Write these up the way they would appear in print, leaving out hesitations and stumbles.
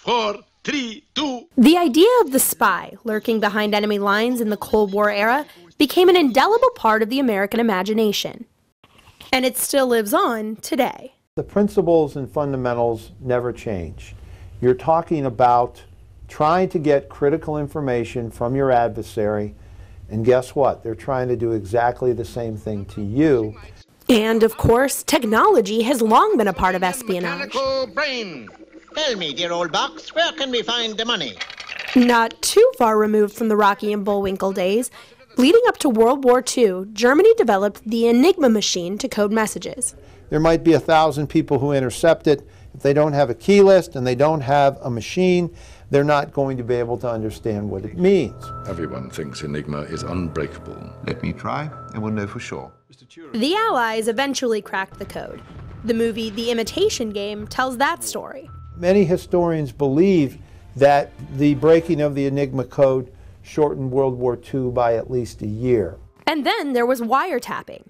4, 3, 2. The idea of the spy lurking behind enemy lines in the Cold War era became an indelible part of the American imagination. And it still lives on today. The principles and fundamentals never change. You're talking about trying to get critical information from your adversary, and guess what? They're trying to do exactly the same thing to you. And of course, technology has long been a part of espionage. Mechanical brain. Tell me, dear old box, where can we find the money? Not too far removed from the Rocky and Bullwinkle days, leading up to World War II, Germany developed the Enigma machine to code messages. There might be 1,000 people who intercept it. If they don't have a key list and they don't have a machine, they're not going to be able to understand what it means. Everyone thinks Enigma is unbreakable. Let me try, and we'll know for sure. The Allies eventually cracked the code. The movie The Imitation Game tells that story. Many historians believe that the breaking of the Enigma code shortened World War II by at least a year. And then there was wiretapping.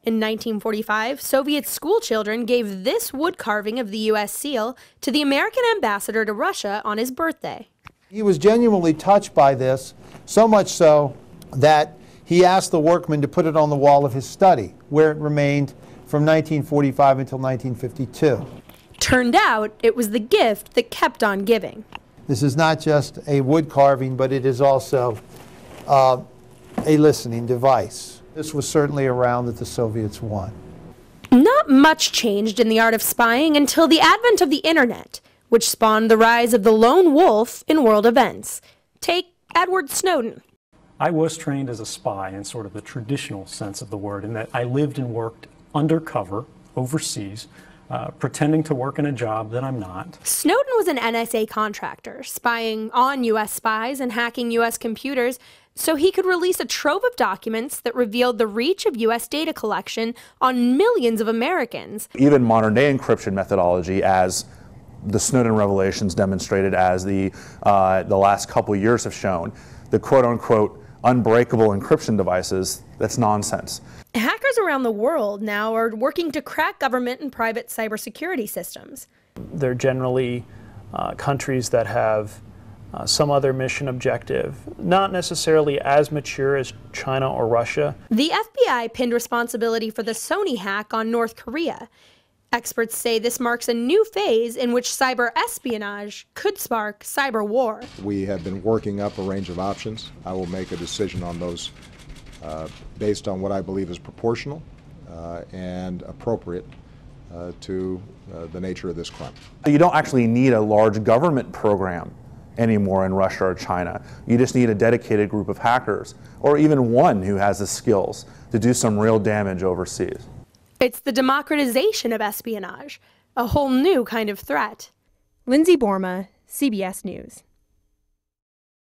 In 1945, Soviet schoolchildren gave this wood carving of the U.S. seal to the American ambassador to Russia on his birthday. He was genuinely touched by this, so much so that he asked the workmen to put it on the wall of his study, where it remained from 1945 until 1952. Turned out, it was the gift that kept on giving. This is not just a wood carving, but it is also a listening device. This was certainly a round that the Soviets won. Not much changed in the art of spying until the advent of the internet, which spawned the rise of the lone wolf in world events. Take Edward Snowden. I was trained as a spy in sort of the traditional sense of the word, in that I lived and worked undercover overseas, pretending to work in a job that I'm not. Snowden was an NSA contractor, spying on U.S. spies and hacking U.S. computers so he could release a trove of documents that revealed the reach of U.S. data collection on millions of Americans. Even modern-day encryption methodology, as the Snowden revelations demonstrated, as the last couple years have shown, the quote-unquote unbreakable encryption devices, that's nonsense. Hackers around the world now are working to crack government and private cybersecurity systems. They're generally countries that have some other mission objective, not necessarily as mature as China or Russia. The FBI pinned responsibility for the Sony hack on North Korea. Experts say this marks a new phase in which cyber espionage could spark cyber war. We have been working up a range of options. I will make a decision on those based on what I believe is proportional and appropriate to the nature of this crime. You don't actually need a large government program anymore in Russia or China. You just need a dedicated group of hackers, or even one who has the skills to do some real damage overseas. It's the democratization of espionage, a whole new kind of threat. Lindsey Boerma, CBS News.